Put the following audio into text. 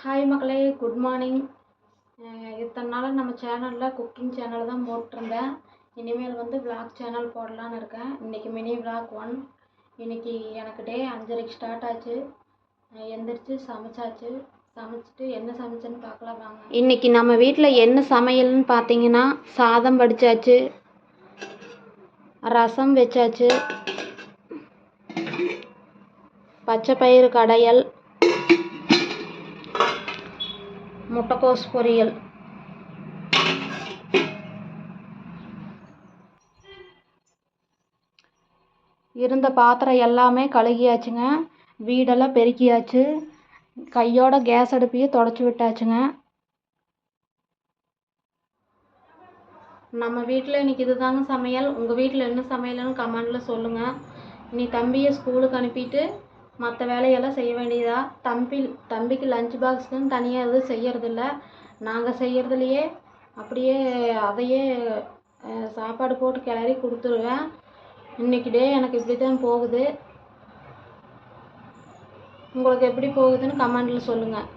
Hi மக்களே, good morning. இத்தனை நாள் நம்ம சேனலில் குக்கிங் சேனல் தான் போட்டிருந்தேன். இனிமேல் விளாக் சேனல் போடலான்னு இருக்கேன். இன்றைக்கி மினி விளாக் 1. இன்றைக்கி எனக்கு டே 5:30க்கு ஸ்டார்ட் ஆச்சு. எந்திரிச்சு சமைச்சாச்சு. சமைச்சிட்டு என்ன சமைச்சேன்னு பார்க்கலாம் வாங்க. இன்றைக்கி நம்ம வீட்டில் என்ன சமையல்னு பார்த்தீங்கன்னா, சாதம் வடித்தாச்சு, ரசம் வச்சாச்சு, பச்சை பயிறு கடையல், முட்டைக்கோஸ் பொரியல். இருந்த பாத்திரம் எல்லாமே கழுகியாச்சுங்க. வீடெல்லாம் பெருக்கியாச்சு. கையோட கேஸ் அடுப்பையும் தொடச்சி விட்டாச்சுங்க. நம்ம வீட்டில் இன்றைக்கி இது தாங்க சமையல். உங்கள் வீட்டில் என்ன சமையல்னு கமெண்டில் சொல்லுங்கள். இனி தம்பியை ஸ்கூலுக்கு அனுப்பிட்டு மற்ற வேலையெல்லாம் செய்ய வேண்டியதா. தம்பிக்கு லஞ்ச் பாக்ஸ்க்குன்னு தனியாக எதுவும் செய்யறதில்ல. நாங்கள் செய்கிறதுலையே அப்படியே அதையே சாப்பாடு போட்டு கிளறி கொடுத்துருவேன். இன்றைக்கி டே எனக்கு இப்படி தான் போகுது. உங்களுக்கு எப்படி போகுதுன்னு கமெண்டில் சொல்லுங்கள்.